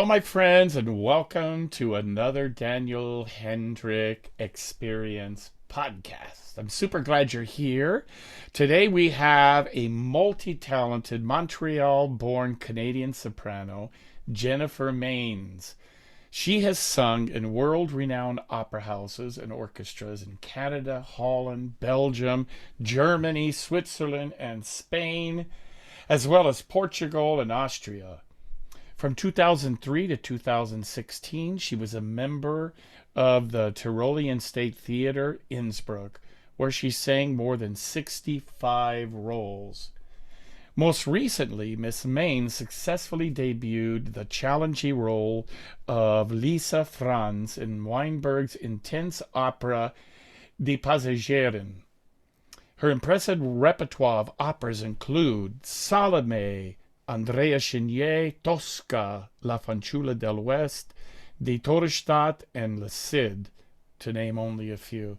Hello, my friends, and welcome to another Daniel Hendrick Experience podcast. I'm super glad you're here. Today, we have a multi talented Montreal born Canadian soprano, Jennifer Maines. She has sung in world renowned opera houses and orchestras in Canada, Holland, Belgium, Germany, Switzerland, and Spain, as well as Portugal and Austria. From 2003 to 2016, she was a member of the Tyrolean State Theater, Innsbruck, where she sang more than 65 roles. Most recently, Miss Main successfully debuted the challenging role of Lisa Franz in Weinberg's intense opera Die Passagerin. Her impressive repertoire of operas include Salome, Andrea Chenier, Tosca, La Fanciulla del West, Die Todesstadt, and Le Cid, to name only a few.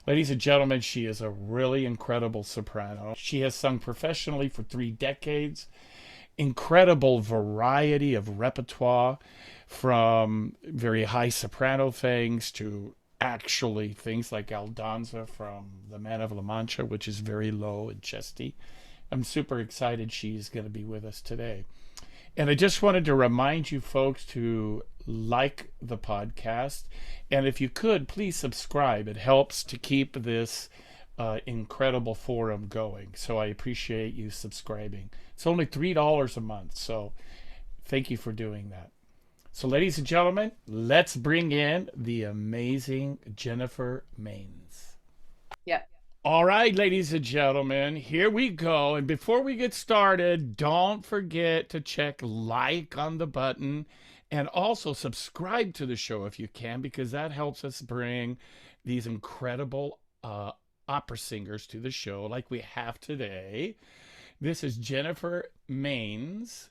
Ladies and gentlemen, she is a really incredible soprano. She has sung professionally for 3 decades. Incredible variety of repertoire, from very high soprano things to actually things like Aldonza from The Man of La Mancha, which is very low and chesty. I'm super excited she's going to be with us today. And I just wanted to remind you folks to like the podcast. And if you could, please subscribe. It helps to keep this incredible forum going. So I appreciate you subscribing. It's only $3 a month. So thank you for doing that. So, ladies and gentlemen, let's bring in the amazing Jennifer Maines. Yeah. All right, ladies and gentlemen, here we go. And before we get started, don't forget to check like on the button and also subscribe to the show if you can, because that helps us bring these incredible opera singers to the show like we have today. This is Jennifer Maines,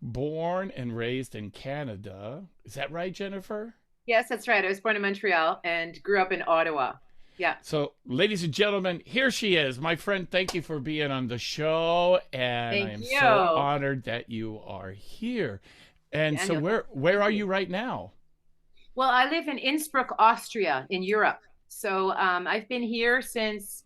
born and raised in Canada. Is that right, Jennifer? Yes, that's right. I was born in Montreal and grew up in Ottawa. Yeah. So, ladies and gentlemen, here she is. My friend, thank you for being on the show. And I Thank am so you. honored that you are here. And so Daniel, where thank are you. you right now? Well, I live in Innsbruck, Austria, in Europe. So I've been here since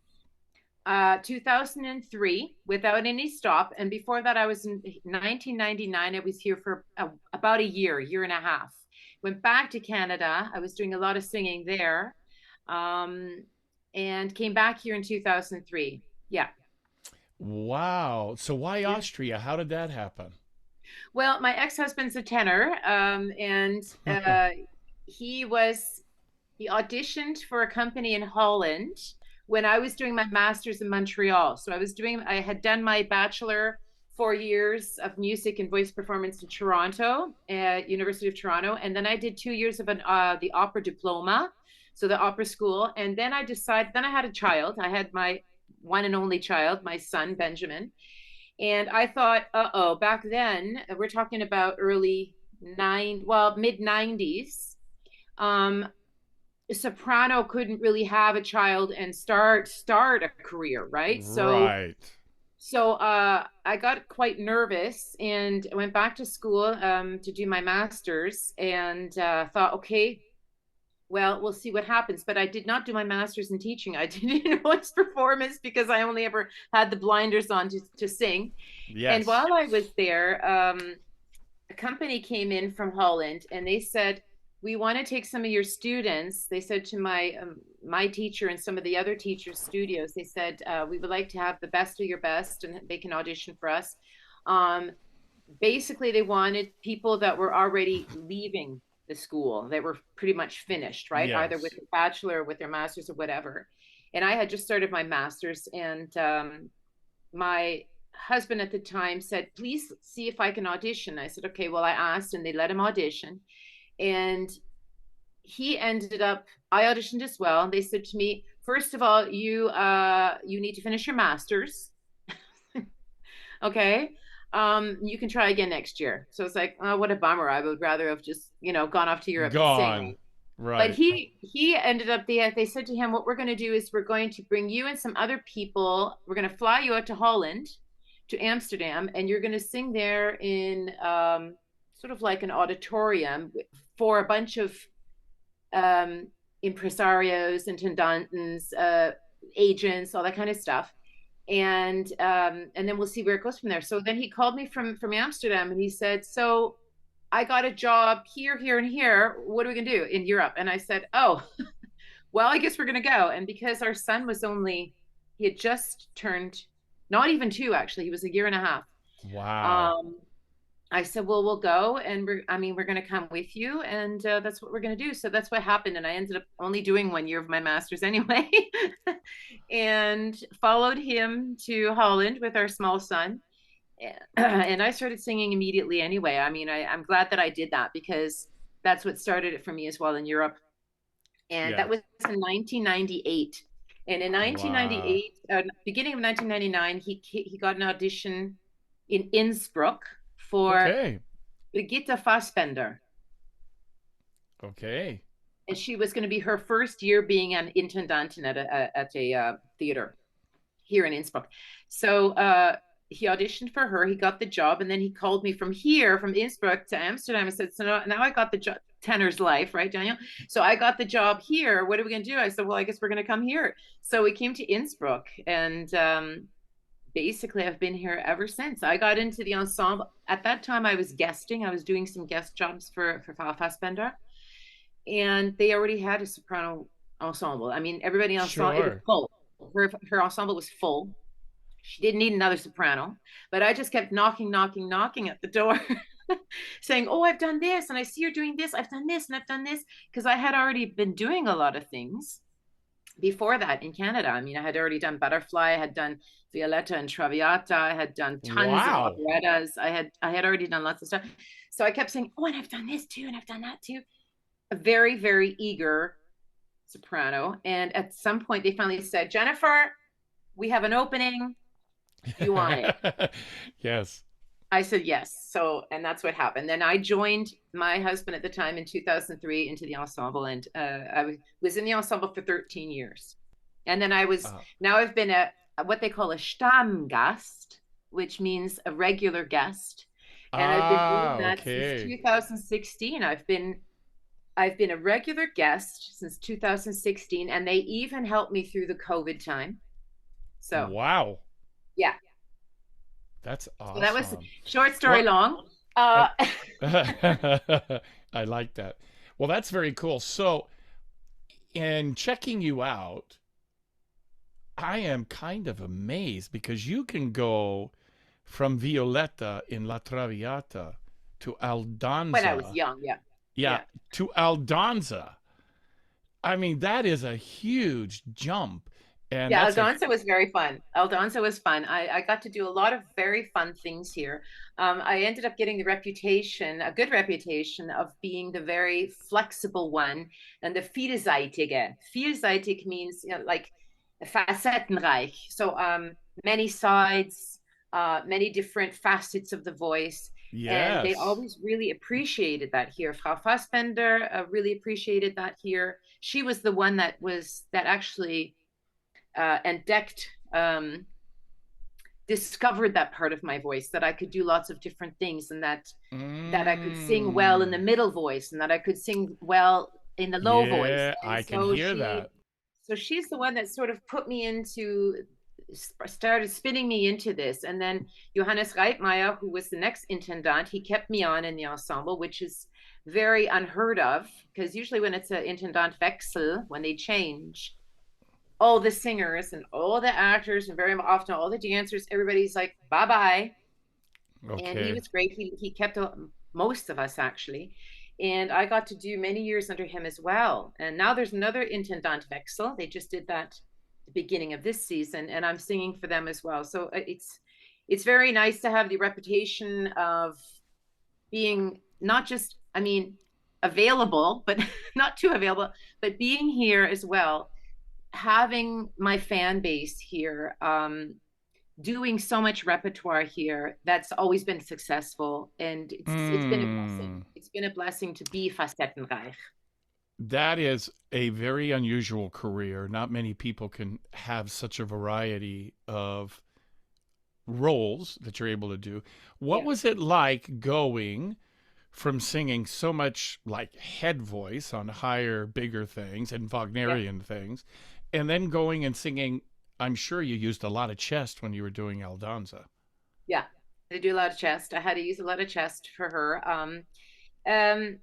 2003 without any stop. And before that, I was in 1999. I was here for about a year and a half. Went back to Canada. I was doing a lot of singing there, um, and came back here in 2003. Yeah. Wow. So why Yeah. Austria? How did that happen? Well, my ex-husband's a tenor, and he was he auditioned for a company in Holland when I was doing my master's in Montreal. So I had done my bachelor 4 years of music and voice performance in Toronto at University of Toronto, and then I did 2 years of the opera diploma, so the opera school, and then I decided. Then I had a child. I had my one and only child, my son Benjamin, and I thought, oh, back then, we're talking about mid 90s. Um, Soprano couldn't really have a child and start a career, right? So Right. I got quite nervous and went back to school to do my master's, and thought, okay, well, we'll see what happens. But I did not do my master's in teaching. I did in voice performance because I only ever had the blinders on to sing. And Yes. while I was there, a company came in from Holland, and they said, "We want to take some of your students." They said to my teacher and some of the other teachers' studios. They said, "We would like to have the best of your best, and they can audition for us." Um, Basically, they wanted people that were already leaving the school, that were pretty much finished, right? Either with Yes. their bachelor or with their master's or whatever. And I had just started my master's, and my husband at the time said, "Please see if I can audition." I said, "Okay." Well, I asked, and they let him audition. And he ended up, I auditioned as well. They said to me, "First of all, you need to finish your master's." Okay. You can try again next year. So it's like, oh, what a bummer. I would rather have just, gone off to Europe to sing, Gone. right? But Right. he ended up, they said to him, "What we're going to do is we're going to bring you and some other people. We're going to fly you out to Holland, to Amsterdam, and you're going to sing there in sort of like an auditorium for a bunch of um, impresarios, intendants, agents, all that kind of stuff. And then we'll see where it goes from there. So then he called me from Amsterdam, and he said, "So I got a job here, here, and here. What are we gonna do in Europe?" And I said, "Oh, well, I guess we're gonna go." And because our son was only, he had just turned, not even two actually, he was a year and a half. Wow. Um, I said, "Well, we'll go, and we're going to come with you, and that's what we're going to do." So that's what happened, and I ended up only doing 1 year of my master's anyway, and followed him to Holland with our small son, and I started singing immediately anyway. I mean, I'm glad that I did that because that's what started it for me as well in Europe, and Yeah. that was in 1998. And in Wow. 1998, beginning of 1999, he got an audition in Innsbruck for Okay. Brigitte Fassbender. Okay. And she was going to be her first year being an intendant at a theater here in Innsbruck. So he auditioned for her. He got the job, and then he called me from here, from Innsbruck to Amsterdam, and said, "So now I got the job." Tenor's life, right, Daniel? So I got the job here. What are we going to do? I said, "Well, I guess we're going to come here." So we came to Innsbruck, and basically I've been here ever since. I got into the ensemble. At that time, I was guesting. I was doing some guest jobs for Fassbender, and they already had a soprano ensemble. I mean, everybody else saw it was Sure. full. Her ensemble was full. She didn't need another soprano, but I just kept knocking, knocking, knocking at the door, saying, "Oh, I've done this, and I see you're doing this. I've done this, and I've done this," because I had already been doing a lot of things before that in Canada. I mean, I had already done Butterfly, I had done Violetta and Traviata, I had done tons of Wow. operettas. I had already done lots of stuff. So I kept saying, "Oh, and I've done this too, and I've done that too." A very, very eager soprano. And at some point, they finally said, "Jennifer, we have an opening. Do you want it?" Yes. I said yes. So, and that's what happened. Then I joined my husband at the time in 2003 into the ensemble, and was in the ensemble for 13 years. And then Uh, now I've been a what they call a Stammgast, which means a regular guest. And I've been doing that since okay. 2016. I've been a regular guest since 2016, and they even helped me through the COVID time. So, Wow. yeah. That's So that was awesome. short story Well, long. uh, Uh, I like that. Well, that's very cool. So, in checking you out, I am kind of amazed because you can go from Violetta in La Traviata to when I was Aldanza. young, yeah. Yeah, Yeah. to Aldanza. I mean, that is a huge jump. And Yeah, that's a, Aldonza was very fun. Aldonza was fun. I got to do a lot of very fun things here. I ended up getting the reputation, a good reputation, of being the very flexible one and the vielseitige. Vielseitig means, like facettenreich. So many sides, many different facets of the voice. And they yes. always really appreciated that here. Frau Fassbender really appreciated that here. She was the one that actually entdecked, discovered that part of my voice, that I could do lots of different things, and that I could sing well in the Mm. middle voice, and that I could sing well in the low voice. Yeah, And I can hear that. so she's the one that sort of put me into, started spinning me into this. And then Johannes Reitmeier, who was the next intendant, he kept me on in the ensemble, which is very unheard of, because usually when it's an intendant wechsel, when they change, all the singers and all the actors and very often all the dancers, everybody's like, bye bye. And he Okay. was great. He kept most of us actually. And I got to do many years under him as well. And now there's another Intendant Wechsel. They just did that the beginning of this season, and I'm singing for them as well. So it's very nice to have the reputation of being not just, I mean, available, but not too available, but being here as well, having my fan base here, doing so much repertoire here that's always been successful, and it's been a blessing. Mm. It's been a blessing to be facettenreich. That is a very unusual career. Not many people can have such a variety of roles that you're able to do. What Yeah. was it like going from singing so much like head voice on higher, bigger things and Yeah. Wagnerian things, and then going and singing. I'm sure you used a lot of chest when you were doing Aldonza. Yeah. I do a lot of chest. I had to use a lot of chest for her. Um,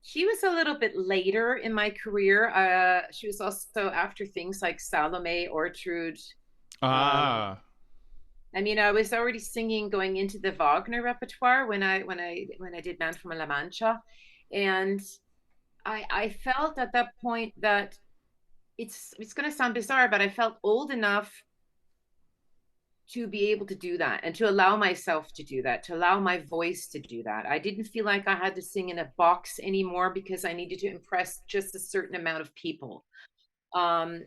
she was a little bit later in my career. She was also after things like Salome, Ortrud. Um, Ah, I mean, I was already singing going into the Wagner repertoire when I did Man from La Mancha, and I felt at that point that it's going to sound bizarre, but I felt old enough to be able to do that and to allow myself to do that, to allow my voice to do that. I didn't feel like I had to sing in a box anymore because I needed to impress just a certain amount of people.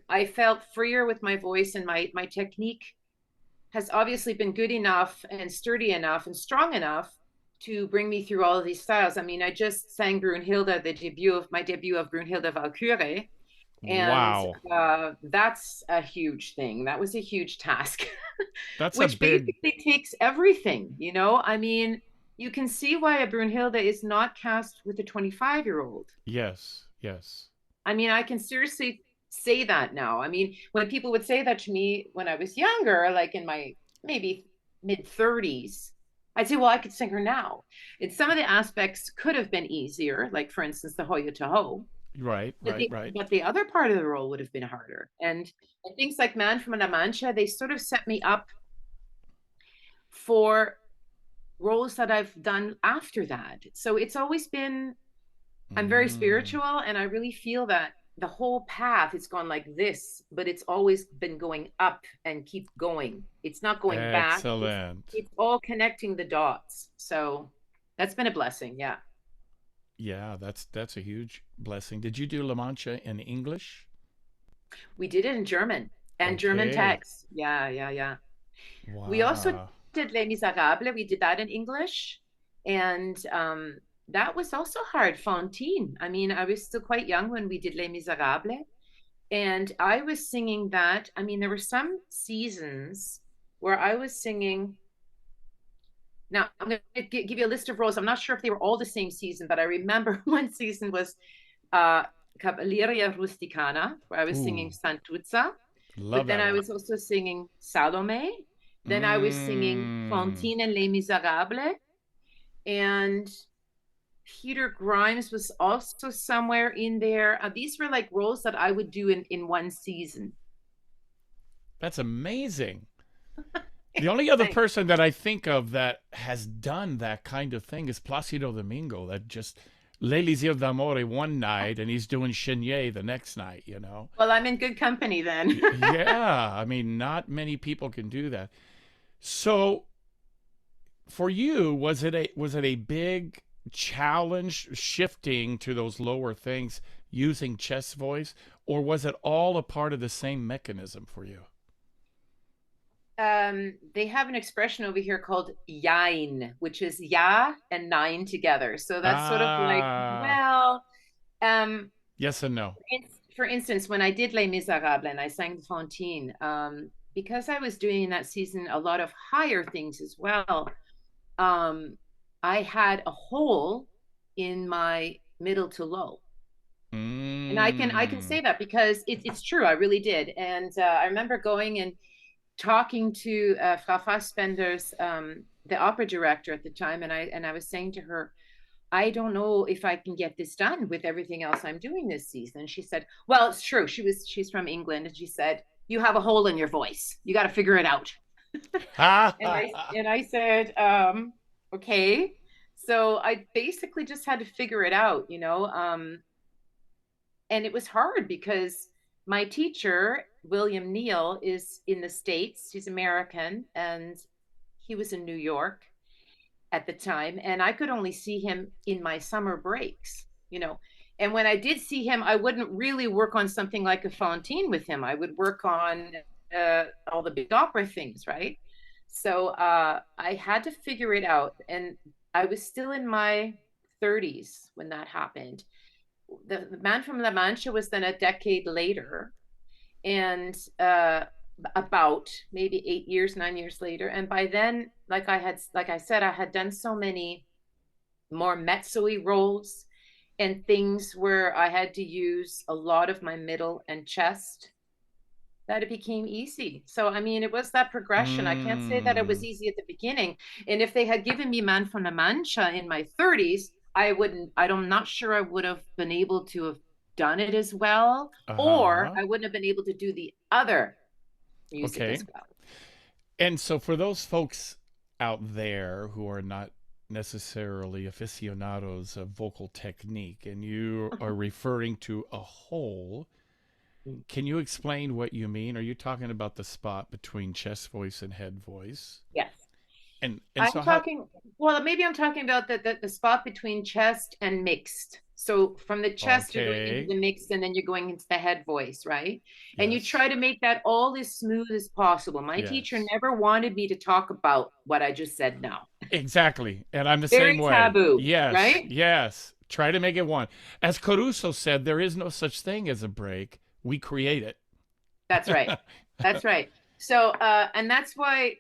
I felt freer with my voice, and my technique has obviously been good enough and sturdy enough and strong enough to bring me through all of these styles. I mean, I just sang Brunhilde, my debut of Brunhilde Valkyrie, and wow. that's a huge thing. That was a huge task, That's a which big basically takes everything, you know? I mean, you can see why a Brunhilde is not cast with a 25-year-old. yes, yes. I mean, I can seriously say that now. I mean, when people would say that to me when I was younger, like in my maybe mid 30s, I'd say, well, I could sing her now. And some of the aspects could have been easier, like for instance, the Hoya to Ho. Right, But right, right. the other part of the role would have been harder. And things like Man from La Mancha, they sort of set me up for roles that I've done after that. So it's always been, I'm very Mm, spiritual, and I really feel that the whole path it's gone like this, but it's always been going up and keep going. It's not going back. excellent. It's all connecting the dots. So that's been a blessing. Yeah. Yeah, that's a huge blessing. Did you do La Mancha in English? We did it in German and German Okay. text. Yeah, yeah, yeah. We also Wow. did Les Miserables. We did that in English. And that was also hard. Fantine. I mean, I was still quite young when we did Les Miserables. And I was singing that. I mean, there were some seasons where I was singing. Now, I'm going to give you a list of roles. I'm not sure if they were all the same season, but I remember one season was uh, Cavalleria Rusticana, where I was singing Ooh, Santuzza. love But then that I one. was also singing Salome. Then I was singing Mm, Fantine and Les Miserables. And Peter Grimes was also somewhere in there. These were like roles that I would do in one season. that's amazing. The only other Thanks. person that I think of that has done that kind of thing is Placido Domingo, that just L'Elisir d'Amore one night and he's doing Chenier the next night, you know? Well, I'm in good company then. Yeah, I mean, not many people can do that. So for you, was it a big challenge shifting to those lower things using chest voice, or was it all a part of the same mechanism for you? They have an expression over here called yain, which is ya and nine together. So that's sort of like, Ah, well, um, yes and no. for instance, when I did Les Miserables and I sang the Fantine, because I was doing in that season a lot of higher things as well, um, I had a hole in my middle to low. And I can Mm. say that because it's true. I really did. And I remember going and talking to Frau Fassbender's the opera director at the time, and I was saying to her, I don't know if I can get this done with everything else I'm doing this season. She said, well, it's true. She's from England, and she said, you have a hole in your voice. You got to figure it out. And I said, okay. So I basically just had to figure it out, you know. And it was hard because my teacher, William Neal, is in the States. He's American, and he was in New York at the time, and I could only see him in my summer breaks, you know. And when I did see him, I wouldn't really work on something like a Fontaine with him. I would work on all the big opera things, right? So I had to figure it out, and I was still in my 30s when that happened. The Man from La Mancha was then a decade later, and about maybe 8 years, 9 years later. And by then, like I said, I had done so many more mezzo-y roles and things where I had to use a lot of my middle and chest, that it became easy. So, I mean, it was that progression. I can't say that it was Mm. easy at the beginning. And if they had given me Man from La Mancha in my 30s, I wouldn't, I'm not sure I would have been able to have done it as well, or Uh-huh. I wouldn't have been able to do the other music Okay. as well. And so for those folks out there who are not necessarily aficionados of vocal technique and you are referring to a whole, can you explain what you mean? Are you talking about the spot between chest voice and head voice? Yes. And I'm so how talking, well, maybe I'm talking about the spot between chest and mixed. So from the chest, you're going into okay. the mix and then you're going into the head voice, right? And you Yes. try to make that all as smooth as possible. My teacher Yes. never wanted me to talk about what I just said now. Exactly. And I'm the same Very way. taboo, Yes. right? Yes. Try to make it one. As Caruso said, there is no such thing as a break. We create That's right. it. That's right. So, and that's why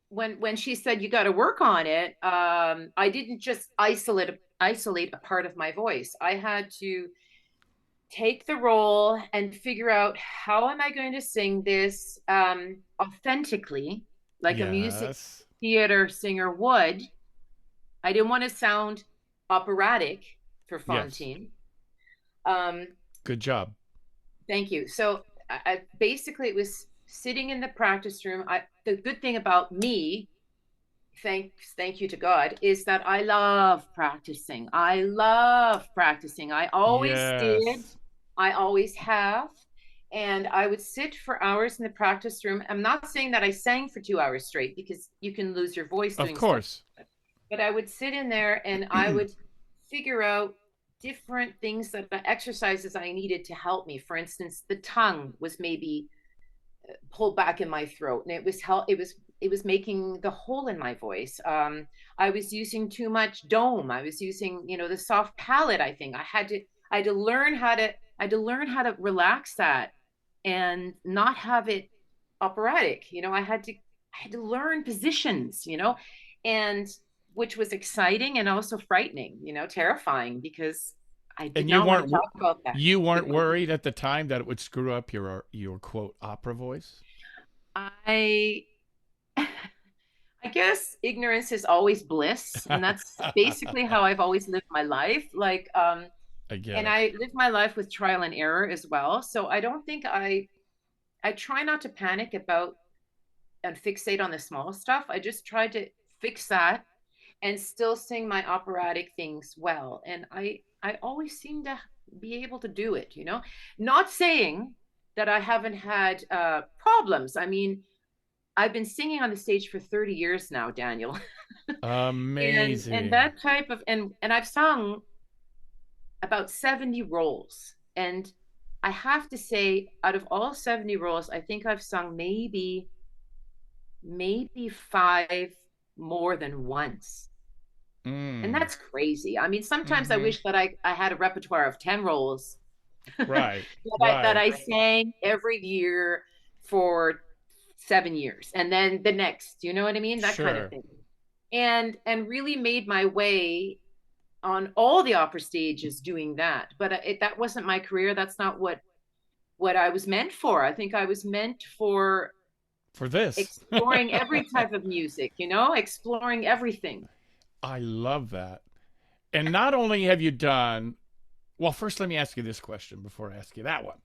when she said you got to work on it, I didn't just isolate a part of my voice. I had to take the role and figure out how am I going to sing this authentically, like a music Yes. theater singer would. I didn't want to sound operatic for Yes. Fontaine. Um, Good job. thank you. So basically it was sitting in the practice room. The good thing about me, thank you to God, is that I love practicing. I love practicing. I always did. Yes. I always have. And I would sit for hours in the practice room. I'm not saying that I sang for 2 hours straight because you can lose your voice Of doing stuff, course. but I would sit in there and I would figure out different things, that the exercises I needed to help me. For instance, the tongue was maybe pulled back in my throat, and it was making the hole in my voice. I was using too much dome. I was using, the soft palate. I think I had to learn how to relax that and not have it operatic. I had to learn positions, and which was exciting and also frightening, terrifying, because I did And you not want to weren't talk about that you with weren't my worried at the time that it would screw up your quote opera voice? I I guess ignorance is always bliss, and that's basically how I've always lived my life. Like, I get and it. I live my life with trial and error as well. So I don't think I try not to panic about and fixate on the small stuff. I just try to fix that and still sing my operatic things well. And I always seem to be able to do it. Not saying that I haven't had problems. I mean, I've been singing on the stage for 30 years now, Daniel. And Amazing. that type of and I've sung about 70 roles. And I have to say, out of all 70 roles, I think I've sung maybe five more than once. And Mm. that's crazy. I mean, sometimes I Mm-hmm. wish that I had a repertoire of 10 roles that Right. that Right. I sang every year for 7 years, and then the next, you know what I mean? That kind of Sure. thing. And really made my way on all the opera stages doing that. But that wasn't my career. That's not what I was meant for. I think I was meant for For this. exploring every type of music, exploring everything. I love that. And not only have you done, well, first let me ask you this question before I ask you that one.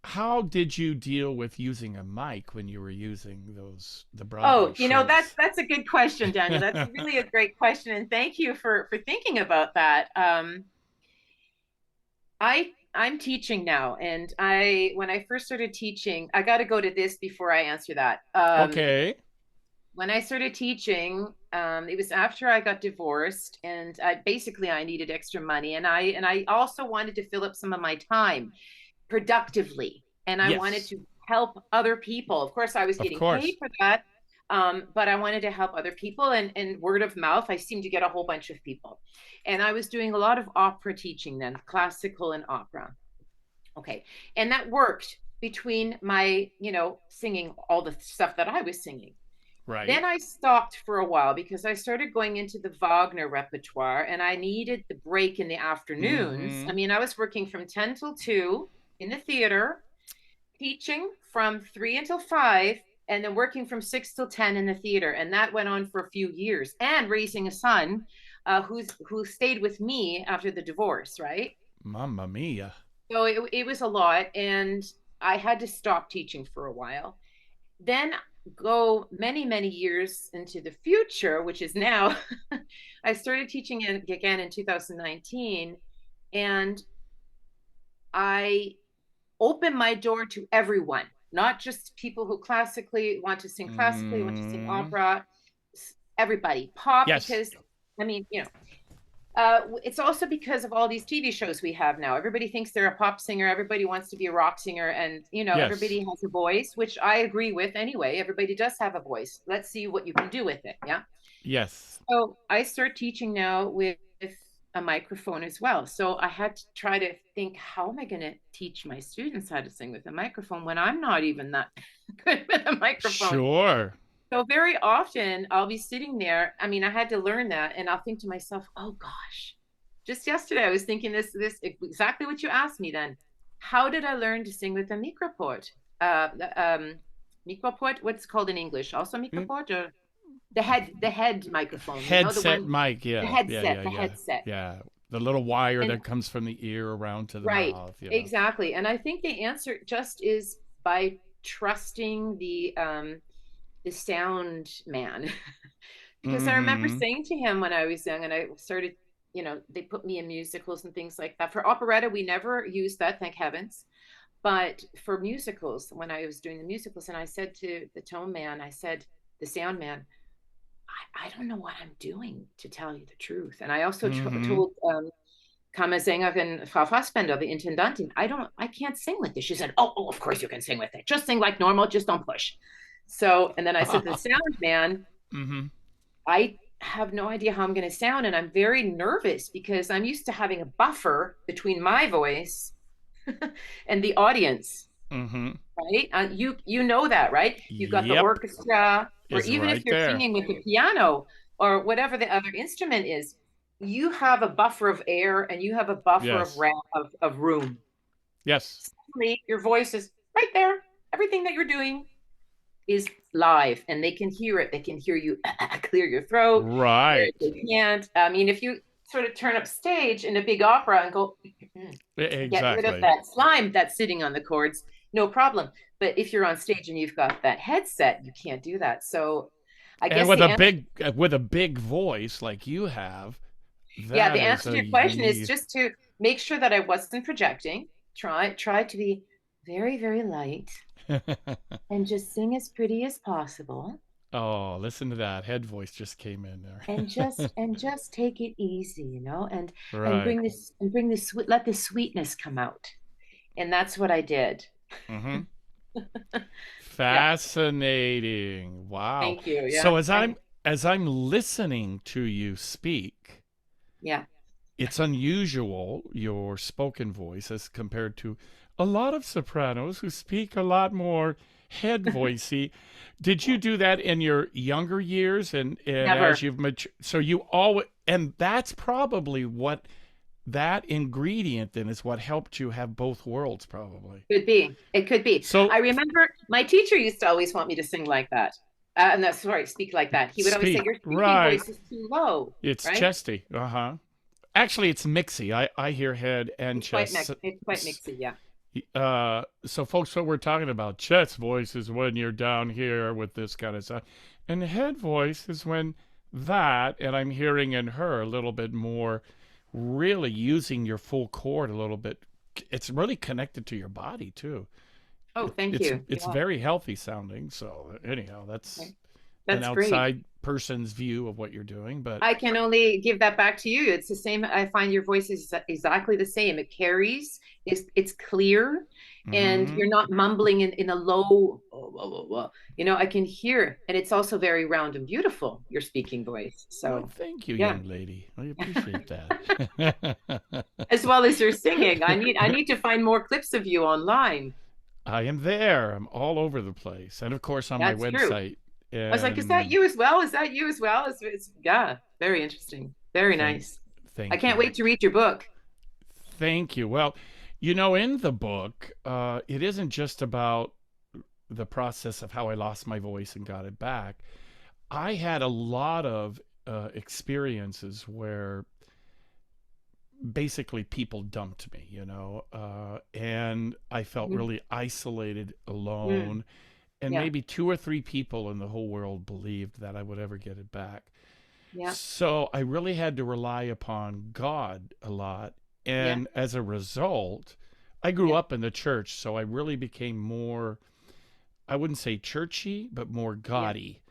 How did you deal with using a mic when you were using the Oh, Broadway that's shows? that's a good question, Daniel. That's really a great question, and thank you for thinking about that. I'm teaching now, and when I first started teaching, I got to go to this before I answer that. Okay. When I started teaching, it was after I got divorced, and I needed extra money, and I also wanted to fill up some of my time productively, and I wanted Yes. to help other people. Of course, I was Of getting paid course. for that, but I wanted to help other people, and word of mouth, I seemed to get a whole bunch of people, and I was doing a lot of opera teaching then, classical and opera. Okay, and that worked between my, singing all the stuff that I was singing. Right. Then I stopped for a while because I started going into the Wagner repertoire and I needed the break in the afternoons. I Mm-hmm. mean, I was working from 10 till 2 in the theater, teaching from 3 until 5, and then working from 6 till 10 in the theater. And that went on for a few years, and raising a son who stayed with me after the divorce, right? Mamma mia. So it was a lot. And I had to stop teaching for a while. Then go many, many years into the future, which is now, I started teaching again in 2019. And I open my door to everyone, not just people who classically want to sing classically, want to sing Mm. opera, everybody, pop, Yes. because I mean, it's also because of all these TV shows we have now. Everybody thinks they're a pop singer. Everybody wants to be a rock singer. And, Yes. everybody has a voice, which I agree with anyway. Everybody does have a voice. Let's see what you can do with it. Yeah. Yes. So I start teaching now with a microphone as well. So I had to try to think, how am I going to teach my students how to sing with a microphone when I'm not even that good with a microphone? Sure. So very often I'll be sitting there. I mean, I had to learn that, and I'll think to myself, "Oh gosh, just yesterday I was thinking this exactly what you asked me then. How did I learn to sing with a microport? Microport, what's it called in English? Also Mm. microport, or the head microphone, the Headset one, mic. the Yeah. Yeah. headset, Yeah. the Yeah. headset. Yeah. The little wire And that comes from the ear around to the right, mouth. exactly. And I think the answer just is by trusting the sound man. Because I remember Mm-hmm. saying to him when I was young and I started, they put me in musicals and things like that. For operetta, we never used that, thank heavens. But for musicals, when I was doing the musicals, and I said to the tone man, I said, the sound man, I don't know what I'm doing, to tell you the truth. And I also Mm-hmm. told Kammersänger Frau Fassbender, the Intendantin, I can't sing with this. She said, oh, of course you can sing with it. Just sing like normal, just don't push. So, and then I said to the sound man, Mm-hmm. I have no idea how I'm going to sound. And I'm very nervous because I'm used to having a buffer between my voice and the audience, Mm-hmm. right? You know that, right? You've got the Yep. orchestra, or Is even if right you're there. singing with the piano or whatever the other instrument is, you have a buffer of air and you have a buffer of Yes. of room. Yes. Suddenly, your voice is right there. Everything that you're doing is live, and they can hear it. They can hear you clear your throat. Whereas Right. they can't. I mean, if you sort of turn up stage in a big opera and go get rid of Exactly. that slime that's sitting on the chords, no problem. But if you're on stage and you've got that headset, you can't do that. So I And guess the answer, with a big voice like you have, yeah, the that is answer to a your question is unique. just to make sure that I wasn't projecting. Try to be very, very light and just sing as pretty as possible. Oh, listen to that. Head voice just came in And there. just take it easy, and Right. bring this let the sweetness come out. And that's what I did. Mm-hmm. Yeah. Fascinating. Wow. Thank you. Yeah. So as I'm listening to you speak, Yeah. it's unusual, your spoken voice, as compared to a lot of sopranos who speak a lot more head voicey. Did you do that in your younger years, and as Never. you've matured? So you always, and that's probably what that ingredient then is what helped you have both worlds, probably. Could be. It could be. So I remember my teacher used to always want me to sing like that. And that's sorry, speak like that. He would always say, speak, your speaking right. voice is too low, It's right? chesty. Uh-huh. Actually, it's mixy. I hear head and chest. It's quite mixy, yeah. So folks, what we're talking about, chest voice is when you're down here with this kind of stuff, and head voice is when that, and I'm hearing in her a little bit more, really using your full chord a little bit. It's really connected to your body too. Oh, thank you. It's Yeah. very healthy sounding. So anyhow, that's Okay. an That's great. outside person's view of what you're doing, but I can only give that back to you. It's the same. I find your voice is exactly the same. It carries. It's clear, and mm-hmm. you're not mumbling in a low. I can hear, and it's also very round and beautiful. Your speaking voice. Well, So thank you, yeah, young lady. I appreciate that. as well as your singing. I need to find more clips of you online. I am there. I'm all over the place. And of course, on my That's true. website, I was like, is that And you as well? Is that you as well? Yeah, very interesting. Very thank nice. I thank can't you. wait to read your book. Thank you. Well, in the book, it isn't just about the process of how I lost my voice and got it back. I had a lot of experiences where basically people dumped me, and I felt Mhm. really isolated, Mm, alone, and yeah, maybe two or three people in the whole world believed that I would ever get it back. yeah, So I really had to rely upon God a lot. yeah, And as a result, I grew yeah, up in the church, so I really became more, I wouldn't say churchy, but more yeah, gaudy.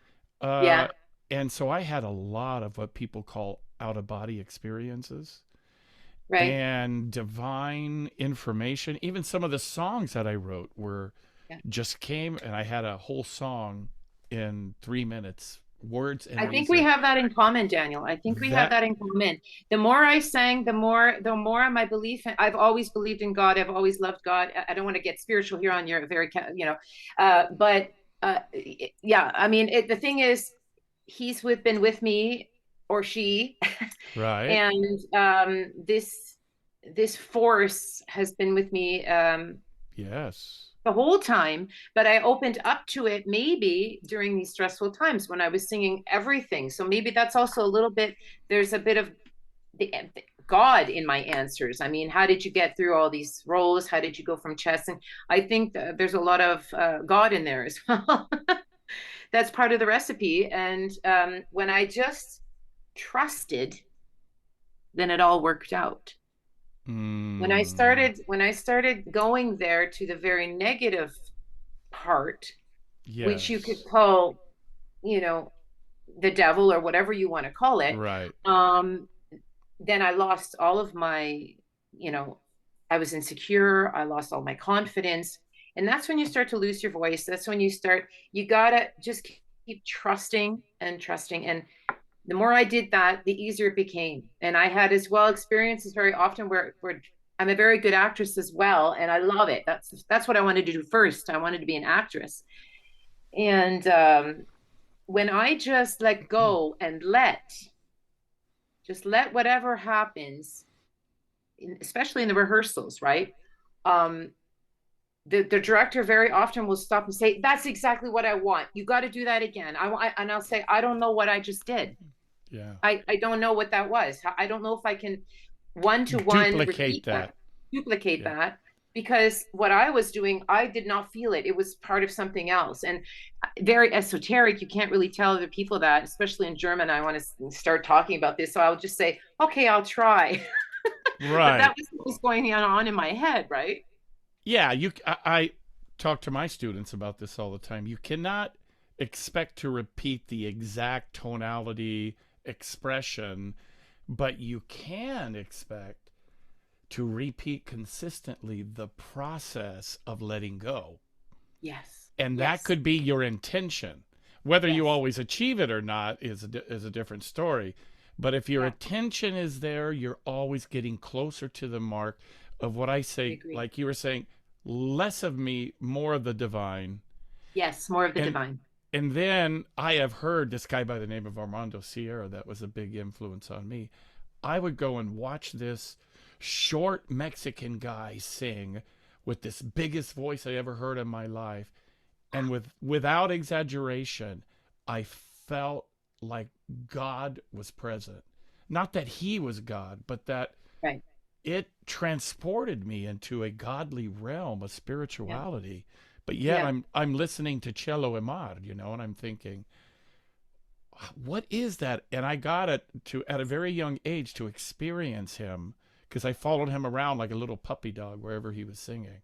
Uh, yeah. and so I had a lot of what people call out of body experiences Right. and divine information. Even some of the songs that I wrote were Yeah. just came, and I had a whole song in 3 minutes, words and I think we music. have that in common, Daniel. I think we have That that in common. The more I sang, the more my belief. I've always believed in God. I've always loved God. I don't want to get spiritual here on your very, but yeah. I mean, the thing is, been with me, or she, right? and this force has been with me Yes. the whole time, but I opened up to it maybe during these stressful times when I was singing everything. So maybe that's also a little bit, there's a bit of the God in my answers. I mean, how did you get through all these roles? How did you go from chess? And I think that there's a lot of God in there as well. That's part of the recipe. And when I just trusted, then it all worked out. Mm, When I started going there to the very negative part, which you could yes. call, you know, the devil or whatever you want to call it, Right. um, then I lost all of my, you know, I was insecure. I lost all my confidence. And that's when you start to lose your voice. That's when you gotta just keep trusting and trusting. And the more I did that, the easier it became. And I had as well experiences very often where I'm a very good actress as well, and I love it. That's what I wanted to do first. I wanted to be an actress. And when I just let go and just let whatever happens, especially in the rehearsals, right? Um, the director very often will stop and say, "That's exactly what I want. You got to do that again." And I'll say, "I don't know what I just did. Yeah. I don't know what that was. I don't know if I can one to one Duplicate repeat that, that. duplicate Yeah. that." Because what I was doing, I did not feel it. It was part of something else. And very esoteric. You can't really tell other people that, especially in German. I want to start talking about this. So I'll just say, okay, I'll try. But that Right. was what was going on in my head, right? Yeah. I talk to my students about this all the time. You cannot expect to repeat the exact tonality, expression, but you can expect to repeat consistently the process of letting go. Yes. And that Yes. could be your intention. Whether you Yes. always achieve it or not is a different story. But if your Yeah. attention is there, you're always getting closer to the mark of what I I say, agree. like you were saying, less of me, more of the divine. Yes. More of the And divine. and then I have heard this guy by the name of Armando Sierra that was a big influence on me. I would go and watch this short Mexican guy sing with this biggest voice I ever heard in my life, and without exaggeration, I felt like God was present. Not that he was God, but that Right. it transported me into a godly realm of Yeah. spirituality. But yet Yeah. I'm listening to Cello Emar, and I'm thinking, what is that? And I got it to at a very young age to experience him because I followed him around like a little puppy dog wherever he was singing.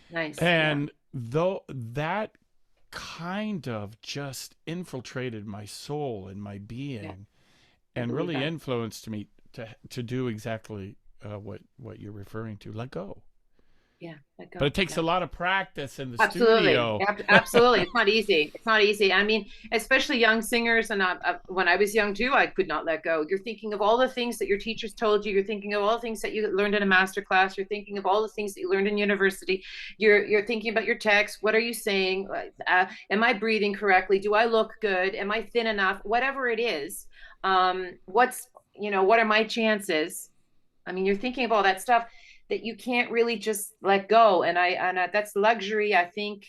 Nice. Yeah. And though that kind of just infiltrated my soul and my Yeah. being I and believe really that. influenced me to do exactly what you're referring to. Let go. Yeah, let But go. it takes Yeah. a lot of practice in the Absolutely. studio. Absolutely. It's not easy. It's not easy. I mean, especially young singers. And when I was young too, I could not let go. You're thinking of all the things that your teachers told you. You're thinking of all the things that you learned in a master class. You're thinking of all the things that you learned in university. You're thinking about your text. What are you saying? Am I breathing correctly? Do I look good? Am I thin enough? Whatever it is. What are my chances? I mean, you're thinking of all that stuff that you can't really just let go. And that's luxury. I think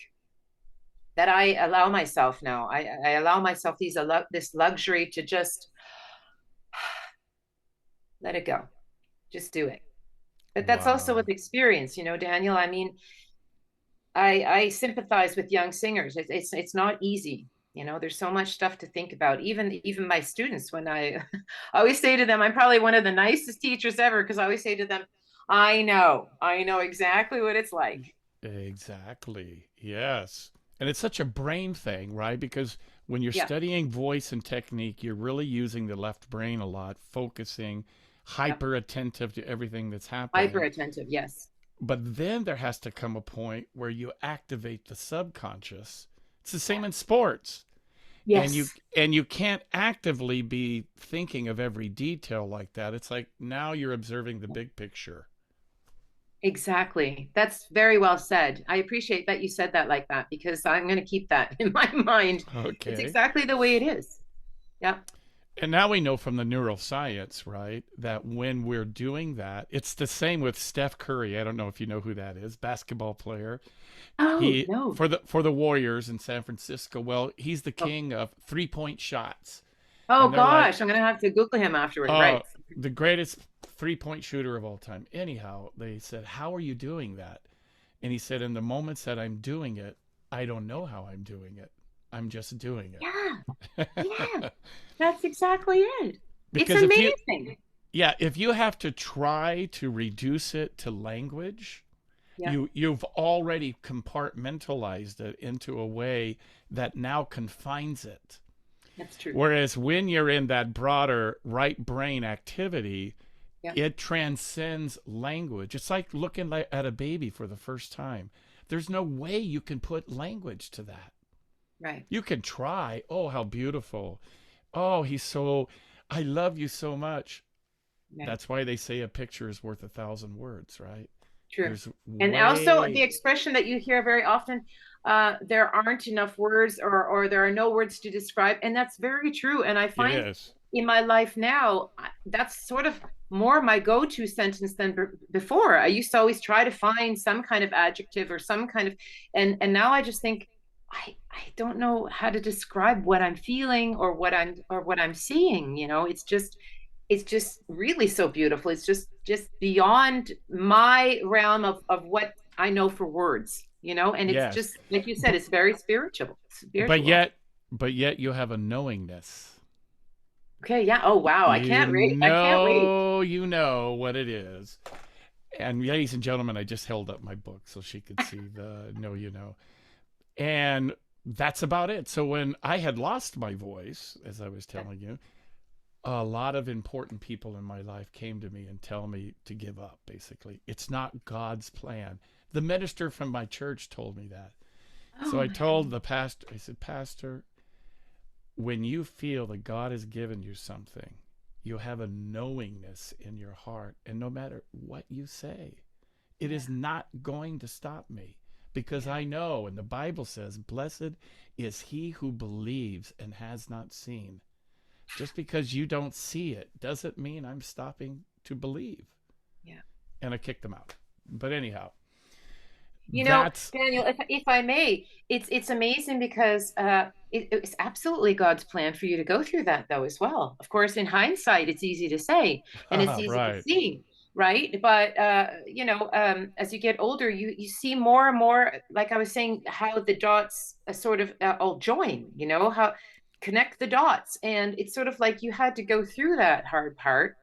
that I allow myself now. I allow myself this luxury to just let it go, just do it. But that's also Wow. with experience, Daniel. I mean, I sympathize with young singers. It's not easy. There's so much stuff to think about. Even my students, when I I always say to them, I'm probably one of the nicest teachers ever because I always say to them, I know exactly what it's like. Exactly. Yes. And it's such a brain thing, right? Because when you're Yeah, studying voice and technique, you're really using the left brain a lot, focusing, yeah. hyper attentive to everything that's Hyper happening. attentive. Yes, But then there has to come a point where you activate the subconscious. It's the yeah, same in sports. And you yes. and you can't actively be thinking of every detail like that. It's like now you're observing the big picture. Exactly. That's very well said. I appreciate that you said that like that because I'm going to keep that in my mind. It's Okay. exactly the way it is. Yeah. And now we know from the neuroscience, right, that when we're doing that, it's the same with Steph Curry. I don't know if you know who that is, basketball player. Oh, He no. for the Warriors in San Francisco. Well, he's the Oh, king of 3-point shots. oh And they're like, gosh, I'm going to have to Google him afterward. "Oh, Right. the greatest 3-point shooter of all time." Anyhow, they said, "How are you doing that?" And he said, "In the moments that I'm doing it, I don't know how I'm doing it. I'm just doing Yeah. Yeah. it." That's exactly it. It's Because amazing. if you have to try to reduce it to language, Yeah. you've already compartmentalized it into a way that now confines it. That's true. Whereas when you're in that broader right brain activity, Yeah. it transcends language. It's like looking at a baby for the first time. There's no way you can put language to that. Right. You can try. Oh, how beautiful. Oh, I love you so much. Right. That's why they say a picture is worth 1,000 words, right? True. There's And also the way, expression that you hear very often, there aren't enough words or there are no words to describe. And that's very true. And I it find is. in my life now, that's sort of more my go-to sentence than before. I used to always try to find some kind of adjective or some kind of, and now I just think, I don't know how to describe what I'm feeling or what I'm seeing. It's just really so beautiful. It's just beyond my realm of what I know for words. And it's Yes. just like you said, But, it's very spiritual. but Spiritual. yet, but yet you have a knowingness. Okay, yeah. Oh wow, I You can't wait. I can't wait. know, you know what it is. And ladies and gentlemen, I just held up my book so she could see the know you know. And that's about it. So when I had lost my voice, as I was Yeah. telling you, a lot of important people in my life came to me and tell me to give up, basically. It's not God's plan. The minister from my church told me that. So Oh I my told God. the pastor, I said, Pastor, when you feel that God has given you something, you have a knowingness in your heart. And no matter what you say, it Yeah. is not going to stop me because Yeah. I know, and the Bible says, blessed is he who believes and has not seen. Just because you don't see it doesn't mean I'm stopping to believe. Yeah. And I kicked them out. But anyhow, You know, that's, Daniel, if I may, it's amazing because it's absolutely God's plan for you to go through that though as well. Of course, in hindsight, it's easy to say and it's easy to right. see, right? But as you get older, you see more and more, like I was saying, how the dots sort of all join. How connect the dots, and it's sort of like you had to go through that hard part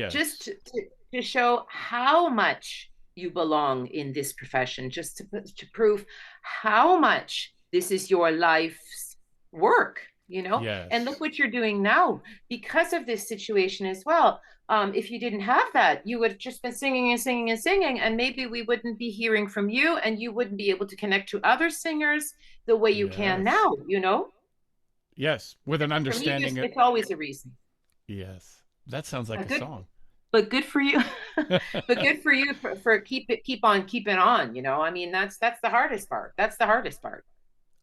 just Yes. to show how much you belong in this profession, just to prove how much this is your life's work. you know? And look Yes. what you're doing now because of this situation as well. If you didn't have that, you would have just been singing and singing and singing, and maybe we wouldn't be hearing from you, and you wouldn't be able to connect to other singers the way you can Yes. now, you know? Yes. With an For me, understanding just it. it's always a reason. Yes. That sounds like a Good, song. but good for you. But good for you for keep on keeping on, you know? I mean, that's the hardest part. That's the hardest part.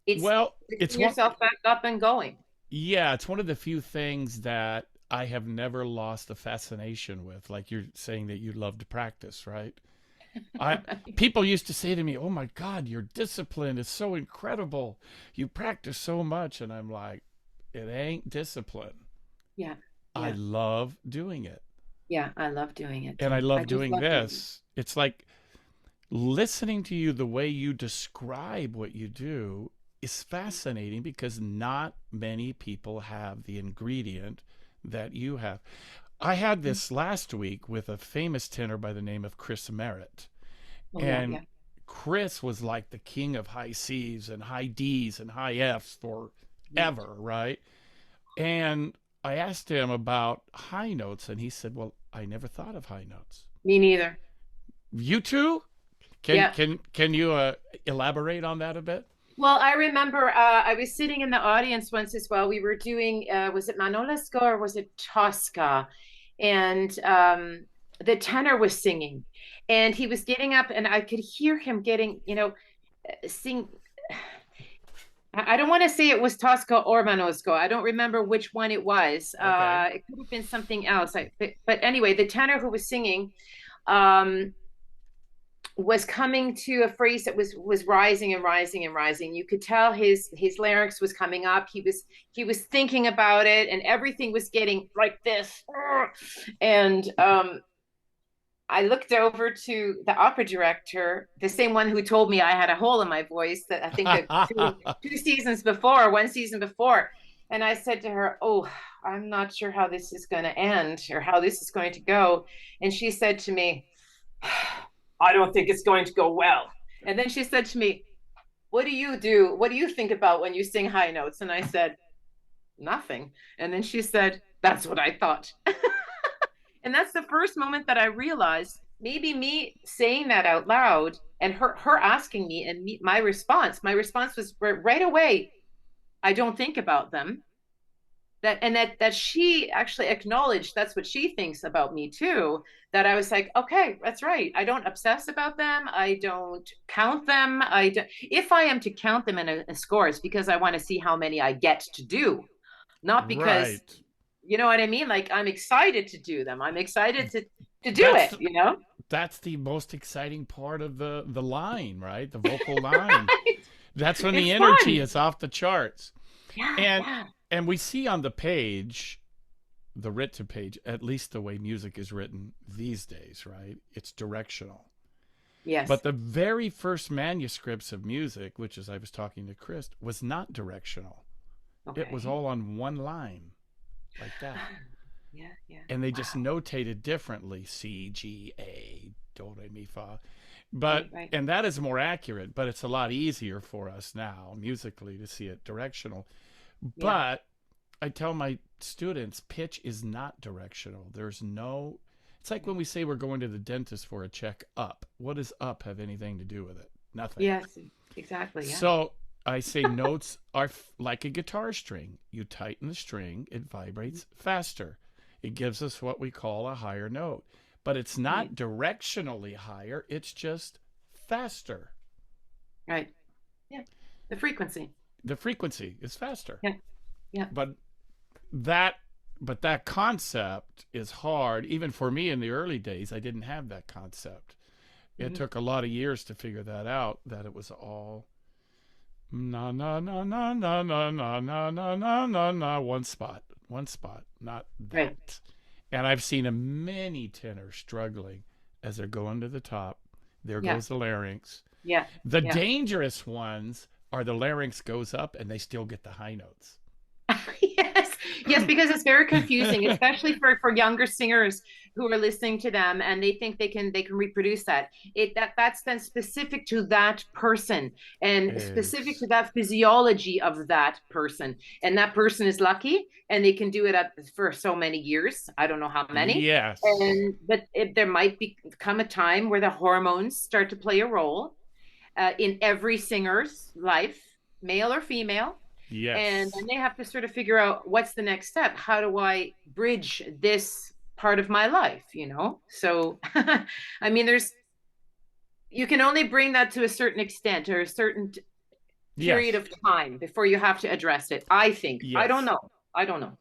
It's Well, it's picking one, yourself back up and going. yeah, it's one of the few things that I have never lost a fascination with. Like you're saying that you love to practice, right? I Right. People used to say to me, "Oh my God, your discipline is so incredible. You practice so much." And I'm like, "It ain't discipline. Yeah. I Yeah. love doing it. Yeah. I love doing it And I too. I love just doing love doing it. this." It's like listening to you, the way you describe what you do is fascinating because not many people have the ingredient that you have. I had this last week with a famous tenor by the name of Chris Merritt. Oh yeah, And yeah. Chris was like the king of high C's and high D's and high F's Right. forever, right? And I asked him about high notes, and he said, "Well, I never thought of high notes." Me neither. You too? Can Yeah. can can you elaborate on that a bit? Well, I remember I was sitting in the audience once as well. We were doing was it Manolesco or was it Tosca? And the tenor was singing, and he was getting up, and I could hear him getting, sing. I don't want to say it was Tosca or Manosco. I don't remember which one it was. Okay. It could have been something else. But anyway, the tenor who was singing um, was coming to a phrase that was rising and rising and rising. You could tell his larynx was coming up. He was thinking about it, and everything was getting like this. And I looked over to the opera director, the same one who told me I had a hole in my voice that I think that two seasons before, one season before. And I said to her, "Oh, I'm not sure how this is going to end or how this is going to go." And she said to me, "I don't think it's going to go well." And then she said to me, "What do you do? What do you think about when you sing high notes?" And I said, "Nothing." And then she said, "That's what I thought." And that's the first moment that I realized maybe me saying that out loud and her asking me and my response was right away, "I don't think about them." That she actually acknowledged that's what she thinks about me too. That I was like, okay, that's right. I don't obsess about them. I don't count them. If I am to count them in a score, it's because I want to see how many I get to do, not because Right. you know what I mean? Like I'm excited to do them. I'm excited to do That's it, you know? that's the most exciting part of the line, right? The vocal line. That's when the It's energy fun. is off the charts. Yeah, And yeah. and we see on the page, the written page, at least the way music is written these days, right? It's directional. But Yes. the very first manuscripts of music, which as I was talking to Chris, was not directional. It was Okay. all on one line, like that. Yeah, yeah. And they just Wow. notated differently: C, G, A, Do, Re, Mi, Fa. Right, But, right. and that is more accurate, but it's a lot easier for us now musically to see it directional. Yeah. But I tell my students pitch is not directional. There's no, it's like when we say we're going to the dentist for a check up. What does up have anything to do with it? Nothing. Yes, exactly. Yeah. So I say notes are like a guitar string. You tighten the string, it Mhm. vibrates faster. It gives us what we call a higher note. But it's Right. not directionally higher, it's just faster. Right. Yeah. The frequency. The frequency is faster. Yeah. Yeah. But that that concept is hard. Even for me in the early days, I didn't have that concept. It Mhm. took a lot of years to figure that out, that it was all na na na na na na na na na na na na, one spot, not Right. that. And I've seen many tenors struggling as they're going to the top. There Yeah. goes the larynx. Yeah. The Yeah. dangerous ones are the larynx goes up and they still get the high notes. Yes. Yes, because it's very confusing, especially for younger singers who are listening to them and they think they can reproduce that. That's then specific to that person and specific Is to that physiology of that person. And that person is lucky and they can do it for so many years. I don't know how many. yes, And but there might come a time where the hormones start to play a role in every singer's life, male or female, and yes, then they have to sort of figure out what's the next step. How do I bridge this part of my life? So I mean, you can only bring that to a certain extent or a certain period yes, of time before you have to address it. I think. I don't yes. know. I don't know.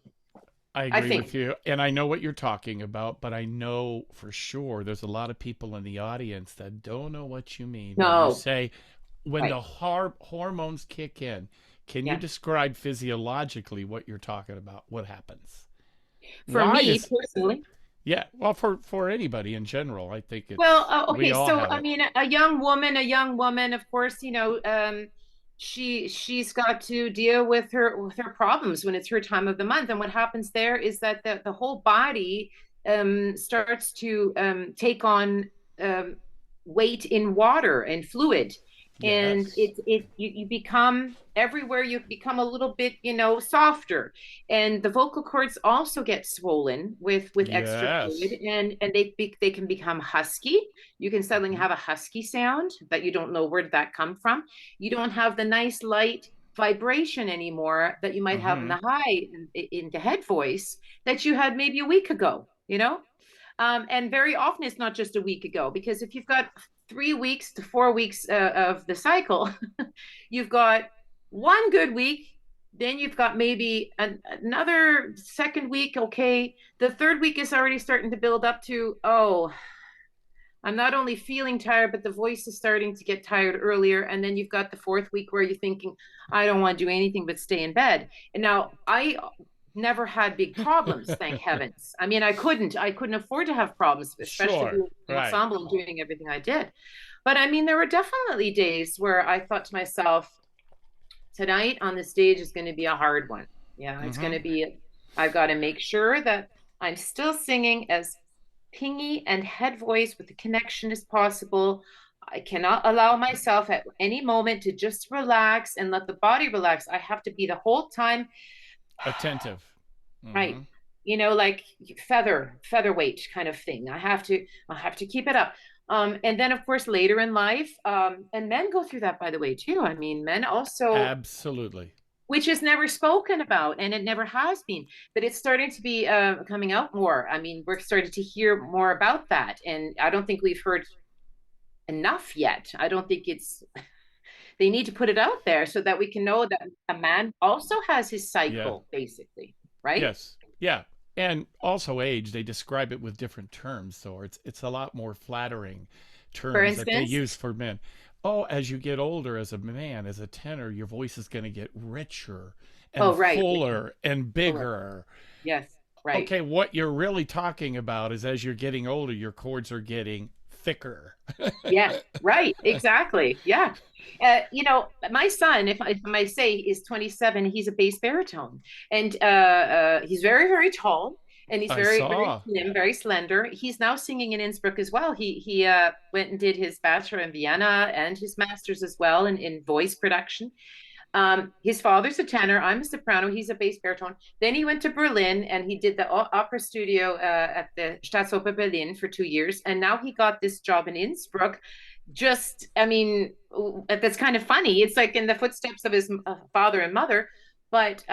I I agree with think. you. And I know what you're talking about, but I know for sure there's a lot of people in the audience that don't know what you mean when you No. say when the Right. hormones kick in. Can you Yeah. describe physiologically what you're talking about? What happens? For Why me is personally, yeah, well for anybody in general, I think well, it's we okay. all So have I it. mean, a young woman, of course, she's got to deal with her problems when it's her time of the month. And what happens there is that the whole body starts to take on um, weight in water and fluid, and Yes. you become everywhere. You become a little bit, softer, and the vocal cords also get swollen with extra fluid, Yes. and they can become husky. You can suddenly Hmm. have a husky sound that you don't know where did that come from. You don't have the nice light vibration anymore that you might have in Hmm. the high in the head voice that you had maybe a week ago. And very often it's not just a week ago, because if you've got 3 weeks to 4 weeks of the cycle, you've got one good week, then you've got maybe another second week. Okay, the third week is already starting to build up to, oh, I'm not only feeling tired, but the voice is starting to get tired earlier. And then you've got the fourth week where you're thinking, I don't want to do anything but stay in bed. And now I never had big problems, thank heavens. I mean, I couldn't afford to have problems, especially Sure. being in Right. ensemble and doing everything I did. But I mean, there were definitely days where I thought to myself, tonight on the stage is going to be a hard one. Yeah, it's going Hmm. to be, I've got to make sure that I'm still singing as pingy and head voice with the connection as possible. I cannot allow myself at any moment to just relax and let the body relax. I have to be the whole time Attentive. right. Hmm. Like featherweight kind of thing. I have to keep it up. And then of course later in life, and men go through that, by the way, too. I mean, men also, Absolutely. which is never spoken about and it never has been, but it's starting to be coming out more. I mean, we're starting to hear more about that, and I don't think we've heard enough yet. I don't think it's they need to put it out there so that we can know that a man also has his Yeah. cycle, basically, right? Yes. Yeah. And also age, they describe it with different terms, so it's a lot more flattering For terms that they instance. use for men. Oh, as you get older as a man, as a tenor, your voice is going to get richer and Oh, right. Yeah, fuller and correct. bigger. Yes, right. Okay, what you're really talking about is as you're getting older, your chords are getting thicker. Yes, right. Exactly. Yeah. My son, if I may say, is 27. He's a bass baritone, and he's very, very tall, and he's I very, very saw. slim, very slender. He's now singing in Innsbruck as well. He went and did his bachelor in Vienna and his master's as well in voice production. His father's a tenor. I'm a soprano. He's a bass baritone. Then he went to Berlin and he did the opera studio at the Staatsoper Berlin for 2 years. And now he got this job in Innsbruck. Just, I mean, that's kind of funny. It's like in the footsteps of his father and mother, but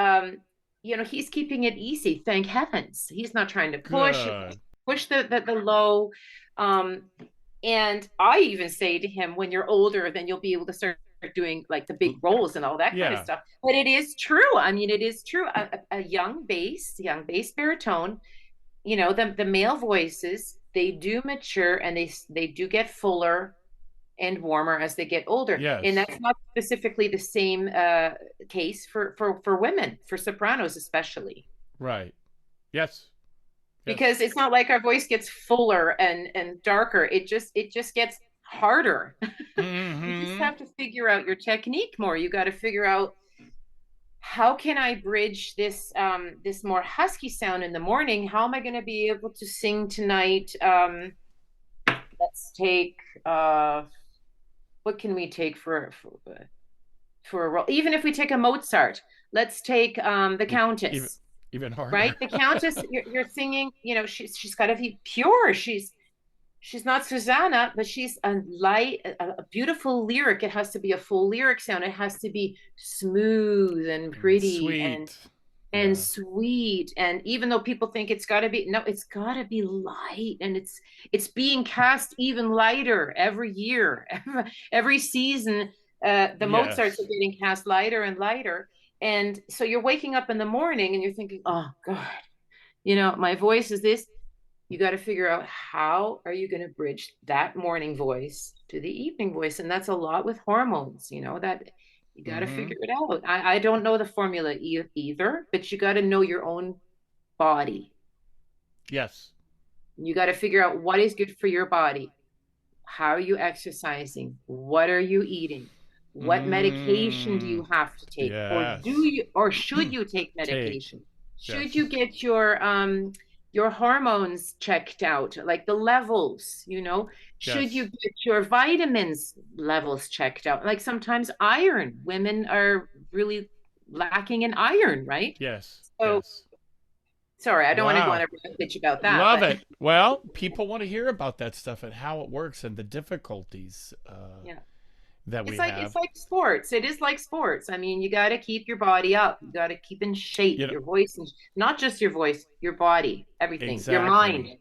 he's keeping it easy. Thank heavens. He's not trying to Good. push the low. Um, and I even say to him, when you're older, then you'll be able to start doing like the big roles and all that kind of Yeah. stuff. But it is true. I mean, it is true. A young bass baritone, the male voices, they do mature and they do get fuller and warmer as they get older. And Yes. that's not specifically the same case for women, for sopranos especially, Right. Yes. because Yes. it's not like our voice gets fuller and darker. It just gets harder. You just Hmm. have to figure out your technique more. You got to figure out how can I bridge this this more husky sound in the morning? How am I going to be able to sing tonight? Let's take what can we take for a role? Even if we take a Mozart, let's take the Even Countess, even right? harder. The Countess, you're singing, you know, she's got to be pure. She's not Susanna, but she's a light, a beautiful lyric. It has to be a full lyric sound. It has to be smooth and And pretty sweet. and Yeah. sweet. And even though people think it's got to be, no, it's got to be light, and it's being cast even lighter every year, every season. The Mozarts are Yes. getting cast lighter and lighter, and so you're waking up in the morning and you're thinking, oh God, you know, my voice is this. You got to figure out how are you going to bridge that morning voice to the evening voice, and that's a lot with hormones, you know, that you got to Mm-hmm. figure it out. I don't know the formula either, but you got to know your own body. Yes. You got to figure out what is good for your body. How are you exercising? What are you eating? What medication do Mm. you have to take? Or do Yes. you, or should you take Take. medication? Should Yes. you get your hormones checked out, like the levels, you know? Should you Yes. get your vitamins levels checked out? Like sometimes iron, women are really lacking in iron, right? Yes. So Yes. sorry, I don't want to go on Wow. a pitch about that, Love but it. Well, people want to hear about that stuff and how it works and the difficulties yeah. that we It's have. like sports. It is like sports. I mean, you got to keep your body up. You got to keep in shape, You know, your voice, and not just your voice, your body, everything, your mind. exactly.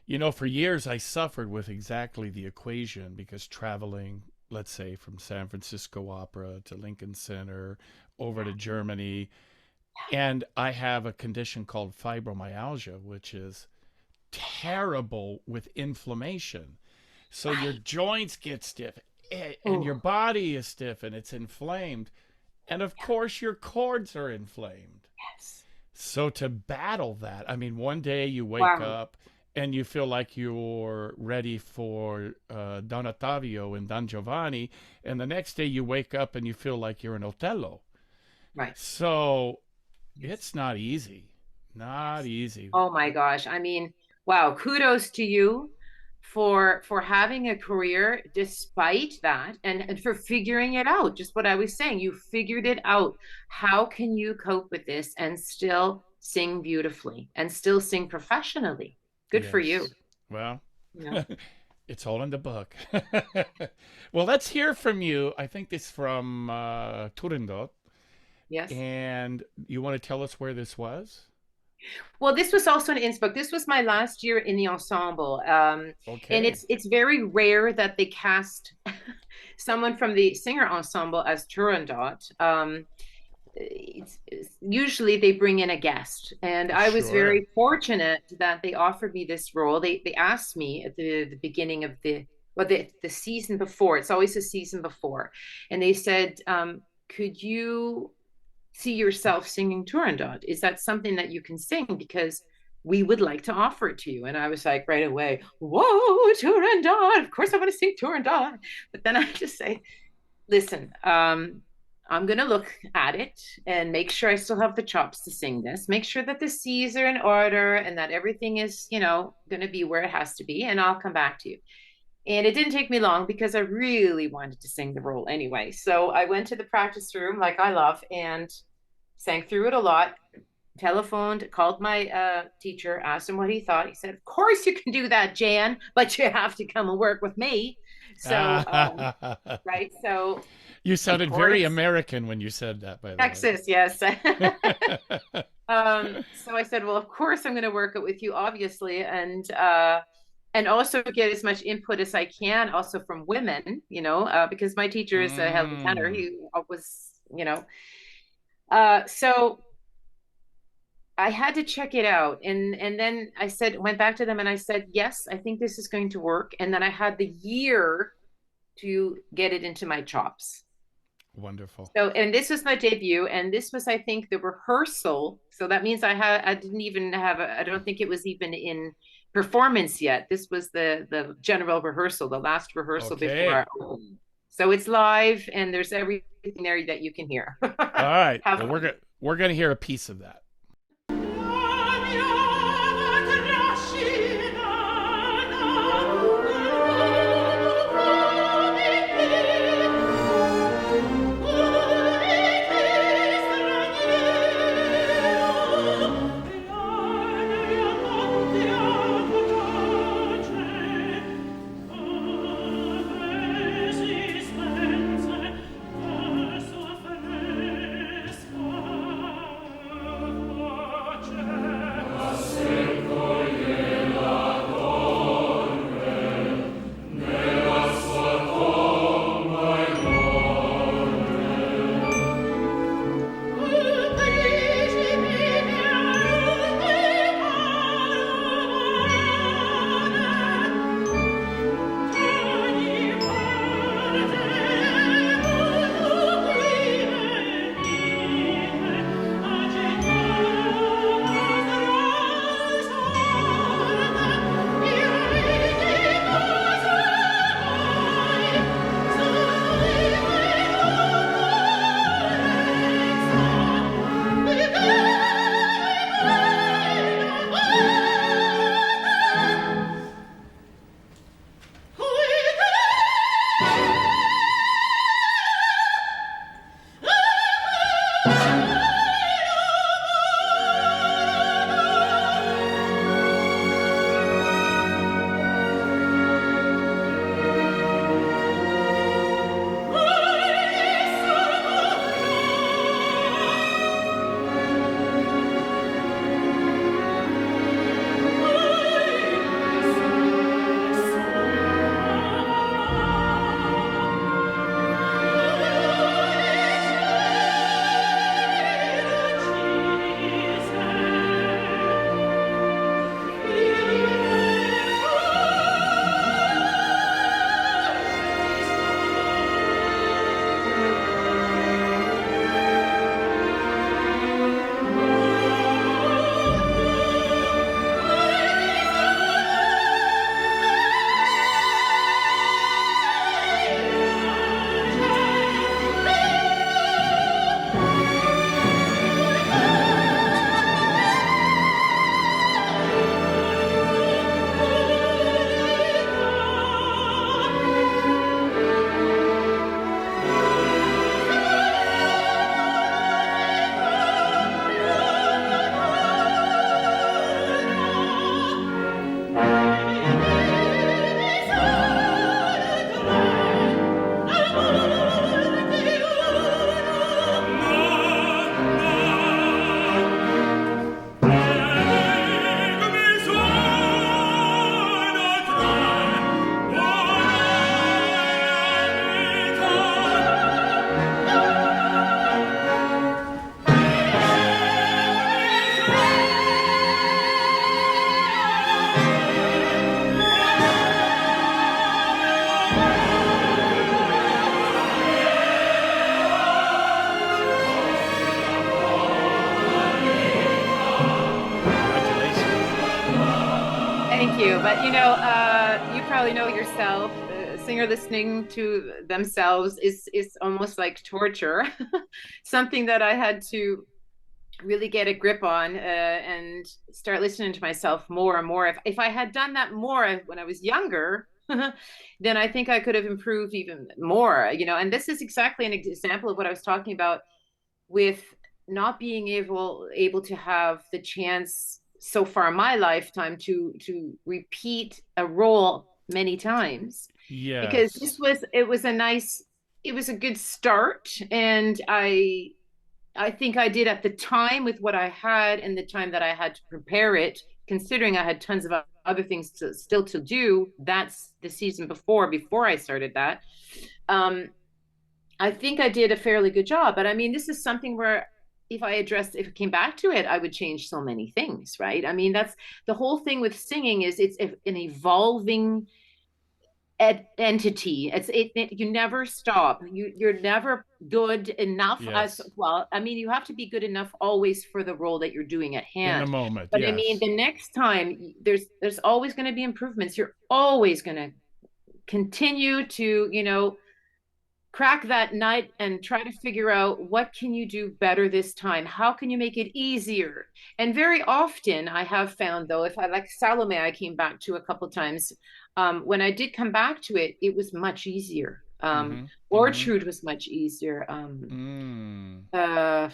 You know, for years I suffered with exactly the equation because traveling, let's say from San Francisco Opera to Lincoln Center over to Germany, and I have a condition called fibromyalgia, which is terrible with inflammation. So your Right. joints get stiff and your Oh, body is stiff and it's inflamed. And of course, your cords are inflamed. yes. So to battle that, I mean, one day you wake Wow. up and you feel like you're ready for Don Ottavio and Don Giovanni, and the next day you wake up and you feel like you're an Otello. Right. So Yes. it's not easy. Not Yes. easy. Oh my gosh. I mean, wow, kudos to you for having a career despite that, and for figuring it out. Just what I was saying, you figured it out. How can you cope with this and still sing beautifully and still sing professionally? Good for you. Yes. Well, You know. it's all in the book. Well, let's hear from you. I think this from Turandot. Yes. And you want to tell us where this was? Well, this was also in Innsbruck. This was my last year in the ensemble, and Okay. it's very rare that they cast someone from the singer ensemble as Turandot. Usually they bring in a guest, and I was Sure. very fortunate that they offered me this role. They asked me at the beginning of the season before. It's always a season before, and they said, "Could you see yourself singing Turandot? Is that something that you can sing? Because we would like to offer it to you." And I was like right away, "Whoa, Turandot! Of course I want to sing Turandot." But then I just say, listen, I'm going to look at it and make sure I still have the chops to sing this. Make sure that the C's are in order and that everything is, you know, going to be where it has to be. And I'll come back to you. And it didn't take me long because I really wanted to sing the role anyway. So I went to the practice room, like I love, and sang through it a lot. Telephoned, called my teacher, asked him what he thought. He said, "Of course you can do that, Jan, but you have to come and work with me." So, right. So, You of sounded very course, American when you said that, by the way. Texas, yes. So I said, "Well, of course I'm going to work it with you, obviously, and also get as much input as I can, also from women, you know, because my teacher is Helen Tanner. Mm. He was, you know, so I had to check it out, and then I said, went back to them, and I said, yes, I think this is going to work, and then I had the year to get it into my chops. Wonderful. So, and this was my debut, and this was, I think, the rehearsal. So that means I didn't even have, I don't think it was even in performance yet. This was the general rehearsal, the last rehearsal before our Okay. opening. So it's live, and there's everything there that you can hear. All right. Have Well, fun. we're gonna hear a piece of that. Thank you. But you probably know yourself, a singer listening to themselves is almost like torture. Something that I had to really get a grip on and start listening to myself more and more. If I had done that more when I was younger, then I think I could have improved even more. And this is exactly an example of what I was talking about with not being able to have the chance so far in my lifetime to repeat a role many times, because Yes. it was a good start, and I think I did at the time with what I had and the time that I had to prepare it, considering I had tons of other things still to do. That's the season before I started that. um I think I did a fairly good job. But I mean, this is something where if it came back to it, I would change so many things, right? I mean, that's the whole thing with singing, is it's an evolving entity. You never stop. You're never good enough as Yes. well. I mean, you have to be good enough always for the role that you're doing at In the hand. moment, But I mean, yes. the next time there's always going to be improvements. You're always going to continue to crack that nut and try to figure out what can you do better this time? How can you make it easier? And very often I have found though, if I like Salome, I came back to a couple times. When I did come back to it, it was much easier. Mm-hmm. Mm-hmm. Orchard was much easier. Mm. Uh,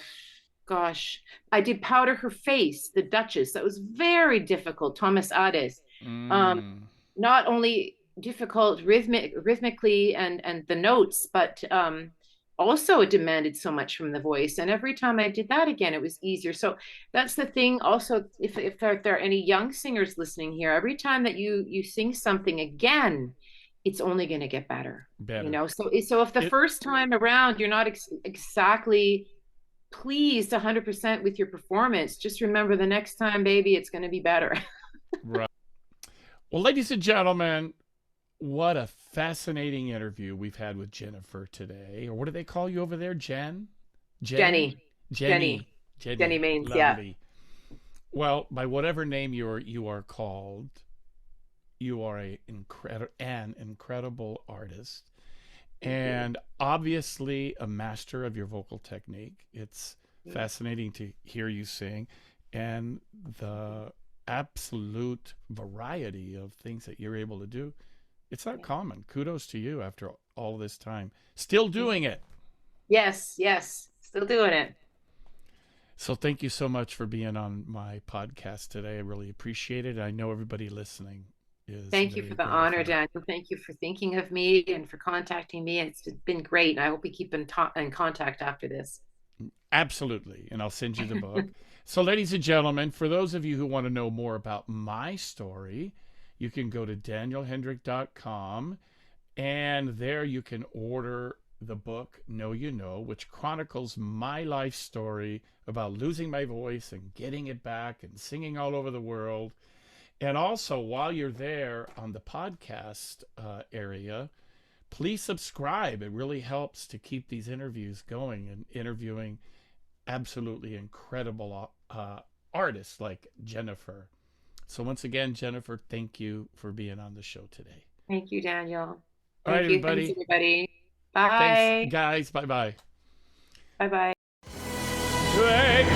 gosh, I did Powder Her Face, the Duchess. That was very difficult. Thomas Ades. Um, Mm. not only difficult rhythmically and the notes, but also it demanded so much from the voice. And every time I did that again, it was easier. So that's the thing. Also, if there are any young singers listening here, every time that you sing something again, it's only going to get better. You Better. know, so if the It first time around you're not exactly pleased 100% with your performance, just remember the next time, baby, it's going to be better. right. Well, ladies and gentlemen, what a fascinating interview we've had with Jennifer today. Or what do they call you over there? Jen? Jenny? Jenny, Jenny. Jenny, Jenny Jenny. Mains, yeah. Lovely. Well, by whatever name you are called, you are an incredible artist, Thank you. and obviously a master of your vocal technique. It's fascinating to hear you sing, and the absolute variety of things that you're able to do. It's not common. Kudos to you after all this time. Still doing it. Yes, yes, still doing it. So thank you so much for being on my podcast today. I really appreciate it. I know everybody listening is Thank you for very the honor, grateful. Daniel. Thank you for thinking of me and for contacting me. It's been great. And I hope we keep in contact after this. Absolutely. And I'll send you the book. So, ladies and gentlemen, for those of you who want to know more about my story, you can go to danielhendrick.com, and there you can order the book Know You Know, which chronicles my life story about losing my voice and getting it back and singing all over the world. And also, while you're there on the podcast area, please subscribe. It really helps to keep these interviews going and interviewing absolutely incredible artists like Jennifer. So, once again, Jennifer, thank you for being on the show today. Thank you, Daniel. All right, Thank you. Thanks, everybody. everybody. Thanks, Bye. guys. Bye bye. Bye bye. Take